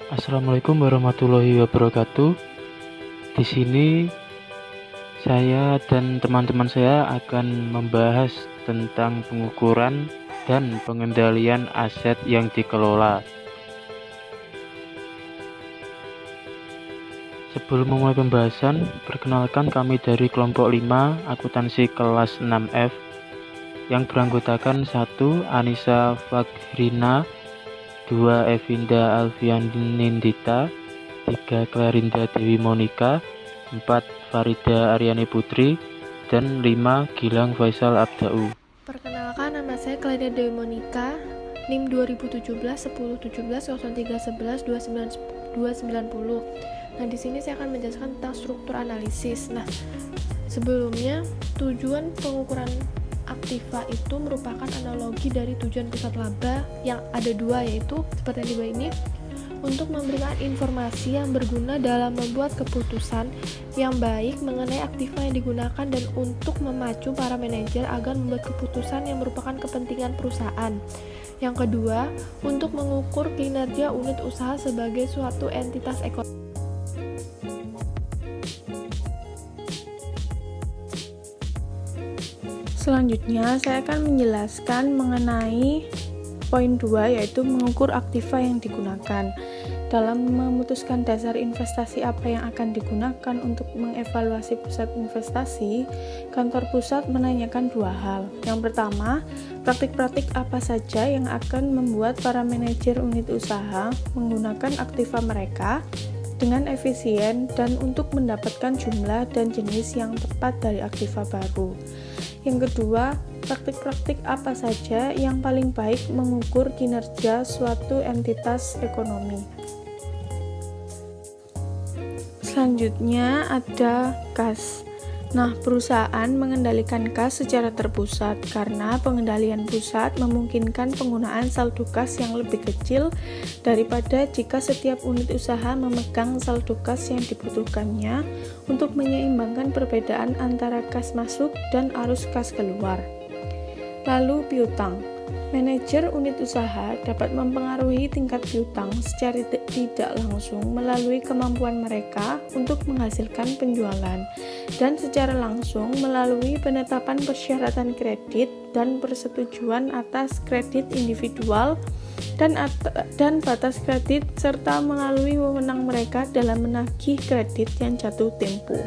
Assalamualaikum warahmatullahi wabarakatuh. Di sini saya dan teman-teman saya akan membahas tentang pengukuran dan pengendalian aset yang dikelola. Sebelum memulai pembahasan, perkenalkan kami dari kelompok 5 akuntansi kelas 6F yang beranggotakan 1. Anissa Fagrina, 2. Evinda Alfianindita, 3. Clarinda Dewi Monika, 4. Farida Aryani Putri, dan 5. Gilang Faisal Abdau. Perkenalkan, nama saya Clarinda Dewi Monika, NIM 2017 10 17 03 11 290. Nah, di sini saya akan menjelaskan tentang struktur analisis. Nah, sebelumnya tujuan pengukuran aktiva itu merupakan analogi dari tujuan pusat laba yang ada dua, yaitu seperti yang di bawah ini, untuk memberikan informasi yang berguna dalam membuat keputusan yang baik mengenai aktiva yang digunakan dan untuk memacu para manajer agar membuat keputusan yang merupakan kepentingan perusahaan. Yang kedua, untuk mengukur kinerja unit usaha sebagai suatu entitas ekonomi. Selanjutnya, saya akan menjelaskan mengenai poin 2, yaitu mengukur aktiva yang digunakan. Dalam memutuskan dasar investasi apa yang akan digunakan untuk mengevaluasi pusat investasi, kantor pusat menanyakan dua hal. Yang pertama, praktik-praktik apa saja yang akan membuat para manajer unit usaha menggunakan aktiva mereka dengan efisien dan untuk mendapatkan jumlah dan jenis yang tepat dari aktiva baru. Yang kedua, praktik-praktik apa saja yang paling baik mengukur kinerja suatu entitas ekonomi. Selanjutnya ada kas. Nah, perusahaan mengendalikan kas secara terpusat karena pengendalian pusat memungkinkan penggunaan saldo kas yang lebih kecil daripada jika setiap unit usaha memegang saldo kas yang dibutuhkannya untuk menyeimbangkan perbedaan antara kas masuk dan arus kas keluar. Lalu piutang. Manajer unit usaha dapat mempengaruhi tingkat piutang secara tidak langsung melalui kemampuan mereka untuk menghasilkan penjualan dan secara langsung melalui penetapan persyaratan kredit dan persetujuan atas kredit individual dan batas kredit serta melalui wewenang mereka dalam menagih kredit yang jatuh tempo.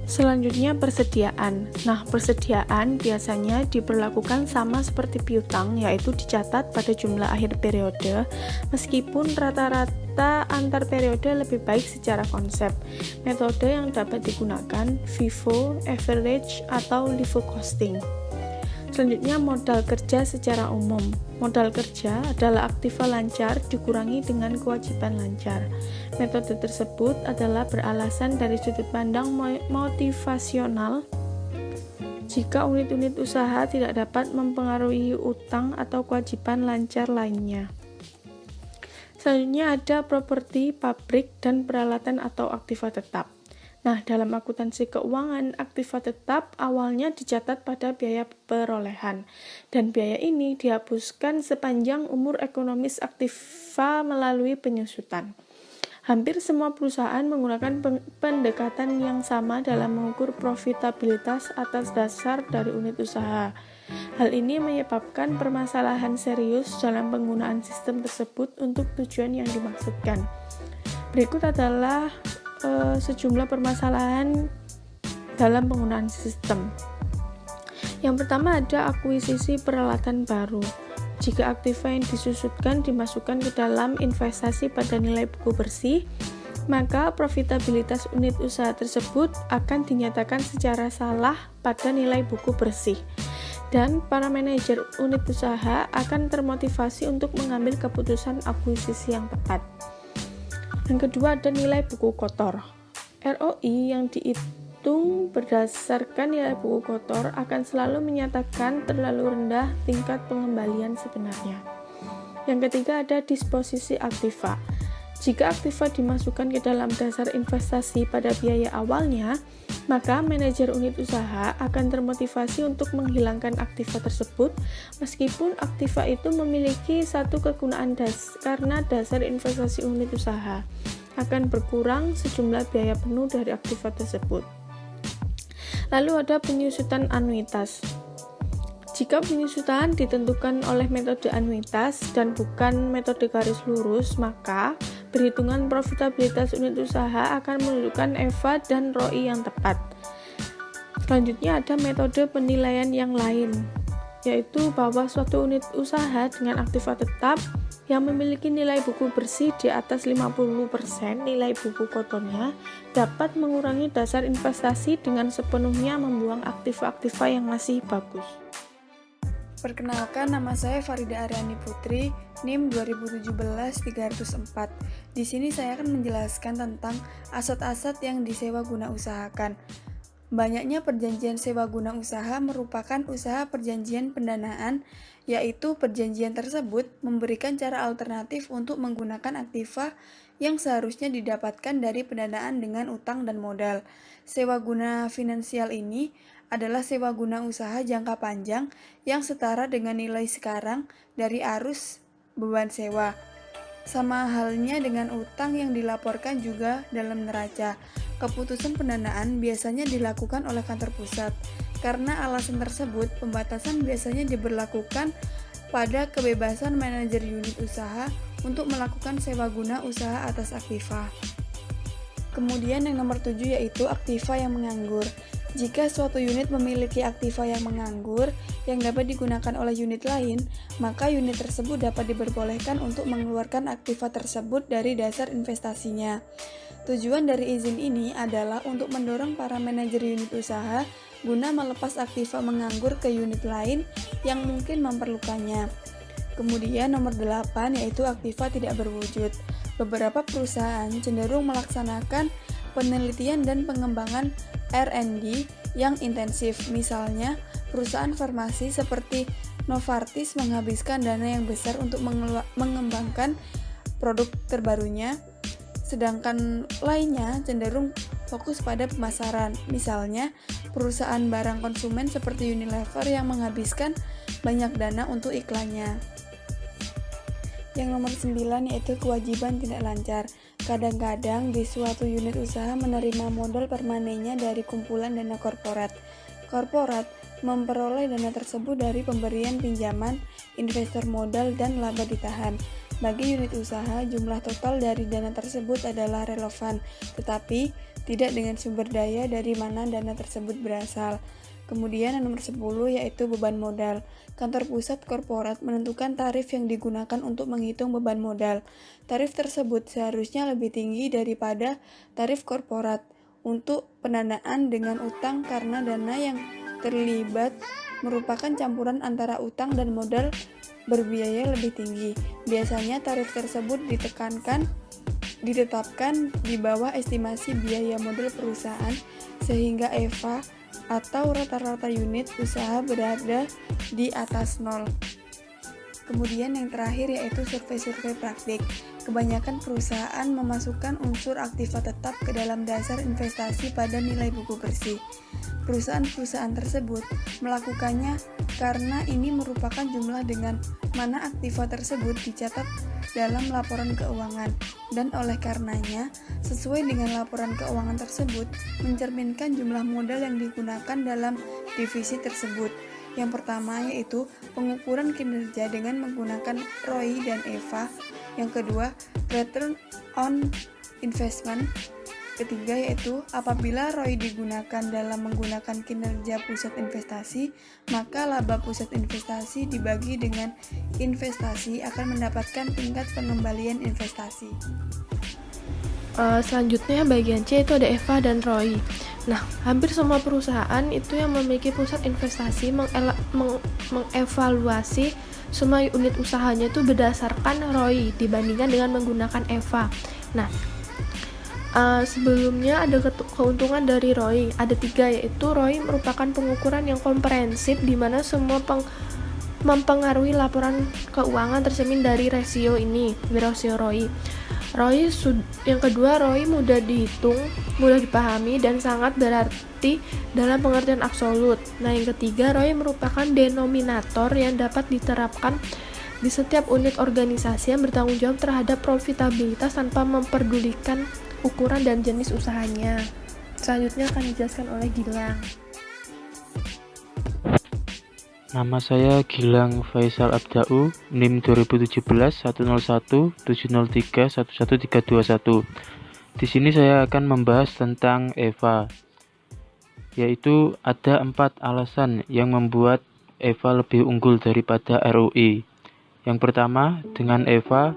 Selanjutnya persediaan. Nah, persediaan biasanya diberlakukan sama seperti piutang, yaitu dicatat pada jumlah akhir periode, meskipun rata-rata antar periode lebih baik secara konsep. Metode yang dapat digunakan FIFO, average, atau LIFO costing. Selanjutnya modal kerja secara umum. Modal kerja adalah aktiva lancar dikurangi dengan kewajiban lancar. Metode tersebut adalah beralasan dari sudut pandang motivasional jika unit-unit usaha tidak dapat mempengaruhi utang atau kewajiban lancar lainnya. Selanjutnya ada properti, pabrik, dan peralatan atau aktiva tetap. Nah, dalam akuntansi keuangan, aktiva tetap awalnya dicatat pada biaya perolehan, dan biaya ini dihapuskan sepanjang umur ekonomis aktiva melalui penyusutan. Hampir semua perusahaan menggunakan pendekatan yang sama dalam mengukur profitabilitas atas dasar dari unit usaha. Hal ini menyebabkan permasalahan serius dalam penggunaan sistem tersebut untuk tujuan yang dimaksudkan. Berikut adalah sejumlah permasalahan dalam penggunaan sistem. Yang pertama ada akuisisi peralatan baru. Jika aktiva yang disusutkan dimasukkan ke dalam investasi pada nilai buku bersih, maka profitabilitas unit usaha tersebut akan dinyatakan secara salah pada nilai buku bersih, dan para manajer unit usaha akan termotivasi untuk mengambil keputusan akuisisi yang tepat. Yang kedua ada nilai buku kotor. ROI yang dihitung berdasarkan nilai buku kotor akan selalu menyatakan terlalu rendah tingkat pengembalian sebenarnya. Yang ketiga ada disposisi aktiva. Jika aktiva dimasukkan ke dalam dasar investasi pada biaya awalnya, maka manajer unit usaha akan termotivasi untuk menghilangkan aktiva tersebut meskipun aktiva itu memiliki satu kegunaan karena dasar investasi unit usaha akan berkurang sejumlah biaya penuh dari aktiva tersebut. Lalu ada penyusutan anuitas. Jika penyusutan ditentukan oleh metode anuitas dan bukan metode garis lurus, maka perhitungan profitabilitas unit usaha akan menentukan EVA dan ROI yang tepat. Selanjutnya ada metode penilaian yang lain, yaitu bahwa suatu unit usaha dengan aktiva tetap yang memiliki nilai buku bersih di atas 50% nilai buku kotornya dapat mengurangi dasar investasi dengan sepenuhnya membuang aktiva-aktiva yang masih bagus. Perkenalkan, nama saya Farida Aryani Putri, NIM 2017-304. Di sini saya akan menjelaskan tentang aset-aset yang disewa guna usahakan. Banyaknya perjanjian sewa guna usaha merupakan usaha perjanjian pendanaan, yaitu perjanjian tersebut memberikan cara alternatif untuk menggunakan aktiva yang seharusnya didapatkan dari pendanaan dengan utang dan modal. Sewa guna finansial ini adalah sewa guna usaha jangka panjang yang setara dengan nilai sekarang dari arus beban sewa. Sama halnya dengan utang yang dilaporkan juga dalam neraca. Keputusan pendanaan biasanya dilakukan oleh kantor pusat. Karena alasan tersebut, pembatasan biasanya diberlakukan pada kebebasan manajer unit usaha untuk melakukan sewa guna usaha atas aktiva. Kemudian yang nomor 7 yaitu aktiva yang menganggur. Jika suatu unit memiliki aktiva yang menganggur yang dapat digunakan oleh unit lain, maka unit tersebut dapat diperbolehkan untuk mengeluarkan aktiva tersebut dari dasar investasinya. Tujuan dari izin ini adalah untuk mendorong para manajer unit usaha guna melepas aktiva menganggur ke unit lain yang mungkin memerlukannya. Kemudian nomor 8 yaitu aktiva tidak berwujud. Beberapa perusahaan cenderung melaksanakan penelitian dan pengembangan R&D yang intensif. Misalnya, perusahaan farmasi seperti Novartis menghabiskan dana yang besar untuk mengembangkan produk terbarunya, sedangkan lainnya cenderung fokus pada pemasaran. Misalnya, perusahaan barang konsumen seperti Unilever yang menghabiskan banyak dana untuk iklannya. Yang nomor 9 yaitu kewajiban tidak lancar. Kadang-kadang di suatu unit usaha menerima modal permanennya dari kumpulan dana korporat. Korporat memperoleh dana tersebut dari pemberian pinjaman, investor modal, dan laba ditahan. Bagi unit usaha, jumlah total dari dana tersebut adalah relevan, tetapi tidak dengan sumber daya dari mana dana tersebut berasal. Kemudian yang nomor 10 yaitu beban modal. Kantor pusat korporat menentukan tarif yang digunakan untuk menghitung beban modal. Tarif tersebut seharusnya lebih tinggi daripada tarif korporat untuk pendanaan dengan utang karena dana yang terlibat merupakan campuran antara utang dan modal berbiaya lebih tinggi. Biasanya tarif tersebut ditetapkan di bawah estimasi biaya modal perusahaan sehingga EVA atau rata-rata unit usaha berada di atas 0. Kemudian yang terakhir yaitu survei-survei praktik. Kebanyakan perusahaan memasukkan unsur aktiva tetap ke dalam dasar investasi pada nilai buku bersih. Perusahaan-perusahaan tersebut melakukannya karena ini merupakan jumlah dengan mana aktiva tersebut dicatat dalam laporan keuangan, dan oleh karenanya, sesuai dengan laporan keuangan tersebut, mencerminkan jumlah modal yang digunakan dalam divisi tersebut. Yang pertama yaitu pengukuran kinerja dengan menggunakan ROI dan EVA. Yang kedua, return on investment. Ketiga yaitu apabila ROI digunakan dalam menggunakan kinerja pusat investasi, maka laba pusat investasi dibagi dengan investasi akan mendapatkan tingkat pengembalian investasi. Selanjutnya bagian C itu ada EVA dan ROI. Nah, hampir semua perusahaan itu yang memiliki pusat investasi mengevaluasi semua unit usahanya itu berdasarkan ROI dibandingkan dengan menggunakan EVA. Nah, sebelumnya ada keuntungan dari ROI, ada 3 yaitu ROI merupakan pengukuran yang komprehensif di mana semua mempengaruhi laporan keuangan tercermin dari rasio ROI. Yang kedua, ROI mudah dihitung, mudah dipahami, dan sangat berarti dalam pengertian absolut. Nah, yang ketiga, ROI merupakan denominator yang dapat diterapkan di setiap unit organisasi yang bertanggung jawab terhadap profitabilitas tanpa memperdulikan ukuran dan jenis usahanya. Selanjutnya akan dijelaskan oleh Gilang. Nama saya Gilang Faisal Abdau, NIM 2017 101 703 11321. Di sini saya akan membahas tentang EVA, yaitu ada 4 alasan yang membuat EVA lebih unggul daripada ROI. Yang pertama, dengan EVA,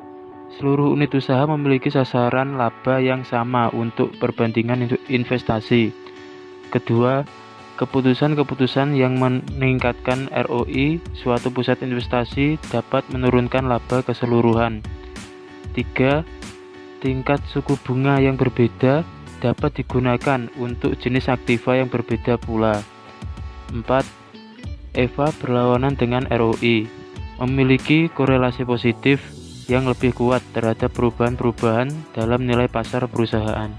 seluruh unit usaha memiliki sasaran laba yang sama untuk perbandingan investasi. Kedua, keputusan-keputusan yang meningkatkan ROI suatu pusat investasi dapat menurunkan laba keseluruhan. 3. Tingkat suku bunga yang berbeda dapat digunakan untuk jenis aktiva yang berbeda pula. 4. EVA berlawanan dengan ROI, memiliki korelasi positif yang lebih kuat terhadap perubahan-perubahan dalam nilai pasar perusahaan.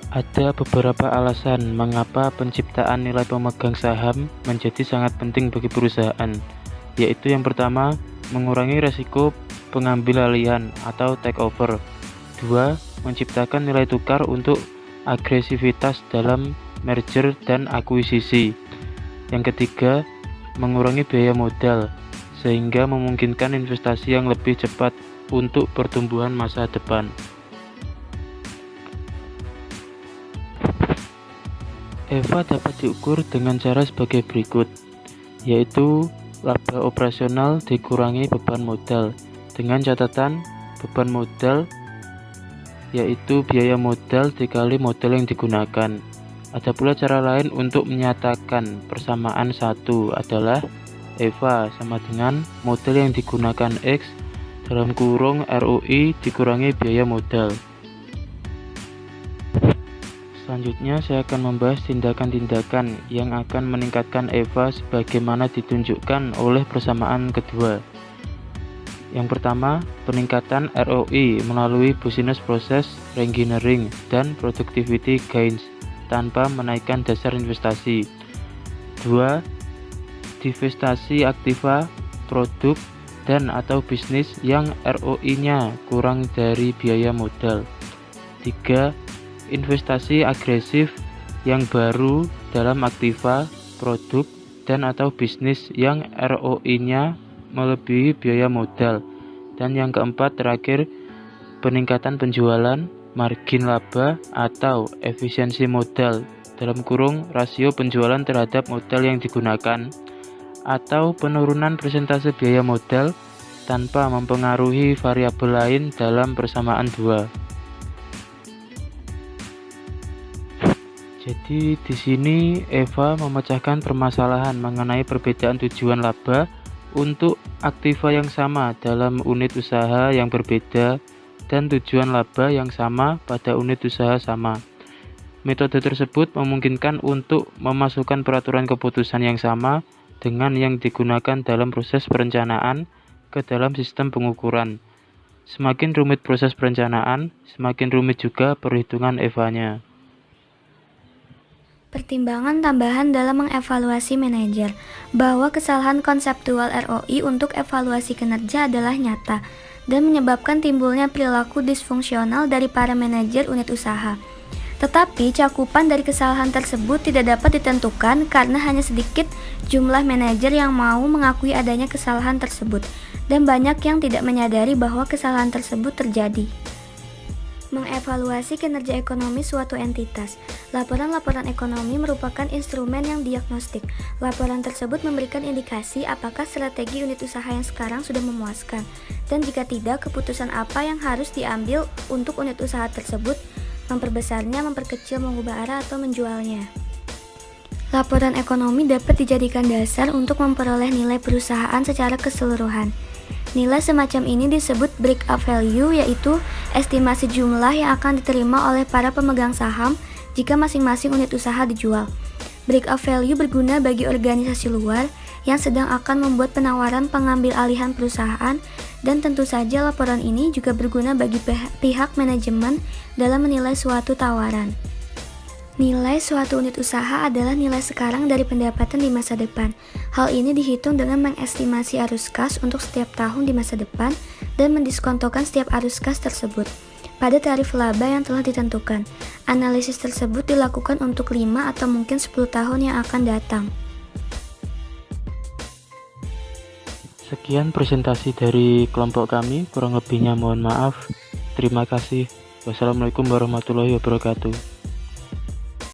Ada beberapa alasan mengapa penciptaan nilai pemegang saham menjadi sangat penting bagi perusahaan, yaitu yang pertama, mengurangi resiko pengambil alihan atau takeover. 2. Menciptakan nilai tukar untuk agresivitas dalam merger dan akuisisi. Yang ketiga, mengurangi biaya modal sehingga memungkinkan investasi yang lebih cepat untuk pertumbuhan masa depan. EVA dapat diukur dengan cara sebagai berikut, yaitu laba operasional dikurangi beban modal, dengan catatan beban modal yaitu biaya modal dikali modal yang digunakan. Ada pula cara lain untuk menyatakan persamaan satu adalah EVA sama dengan modal yang digunakan X dalam kurung ROI dikurangi biaya modal. Selanjutnya saya akan membahas tindakan-tindakan yang akan meningkatkan EVA sebagaimana ditunjukkan oleh persamaan kedua. Yang pertama, peningkatan ROI melalui business process reengineering dan productivity gains tanpa menaikkan dasar investasi. 2. Divestasi aktiva, produk, dan atau bisnis yang ROI-nya kurang dari biaya modal. 3. Investasi agresif yang baru dalam aktiva, produk, dan atau bisnis yang ROI-nya melebihi biaya modal. Dan yang keempat terakhir, peningkatan penjualan, margin laba atau efisiensi modal dalam kurung rasio penjualan terhadap modal yang digunakan, atau penurunan persentase biaya modal tanpa mempengaruhi variabel lain dalam persamaan 2. Jadi di sini EVA memecahkan permasalahan mengenai perbedaan tujuan laba untuk aktiva yang sama dalam unit usaha yang berbeda dan tujuan laba yang sama pada unit usaha sama. Metode tersebut memungkinkan untuk memasukkan peraturan keputusan yang sama dengan yang digunakan dalam proses perencanaan ke dalam sistem pengukuran. Semakin rumit proses perencanaan, semakin rumit juga perhitungan EVA-nya. Pertimbangan tambahan dalam mengevaluasi manajer, bahwa kesalahan konseptual ROI untuk evaluasi kinerja adalah nyata dan menyebabkan timbulnya perilaku disfungsional dari para manajer unit usaha. Tetapi cakupan dari kesalahan tersebut tidak dapat ditentukan karena hanya sedikit jumlah manajer yang mau mengakui adanya kesalahan tersebut dan banyak yang tidak menyadari bahwa kesalahan tersebut terjadi. Mengevaluasi kinerja ekonomi suatu entitas. Laporan-laporan ekonomi merupakan instrumen yang diagnostik. Laporan tersebut memberikan indikasi apakah strategi unit usaha yang sekarang sudah memuaskan, dan jika tidak, keputusan apa yang harus diambil untuk unit usaha tersebut, memperbesarnya, memperkecil, mengubah arah, atau menjualnya. Laporan ekonomi dapat dijadikan dasar untuk memperoleh nilai perusahaan secara keseluruhan. Nilai semacam ini disebut break-up value, yaitu estimasi jumlah yang akan diterima oleh para pemegang saham jika masing-masing unit usaha dijual. Break-up value berguna bagi organisasi luar yang sedang akan membuat penawaran pengambil alihan perusahaan, dan tentu saja laporan ini juga berguna bagi pihak manajemen dalam menilai suatu tawaran. Nilai suatu unit usaha adalah nilai sekarang dari pendapatan di masa depan. Hal ini dihitung dengan mengestimasi arus kas untuk setiap tahun di masa depan dan mendiskontokan setiap arus kas tersebut pada tarif laba yang telah ditentukan. Analisis tersebut dilakukan untuk 5 atau mungkin 10 tahun yang akan datang. Sekian presentasi dari kelompok kami, kurang lebihnya mohon maaf. Terima kasih. Wassalamualaikum warahmatullahi wabarakatuh.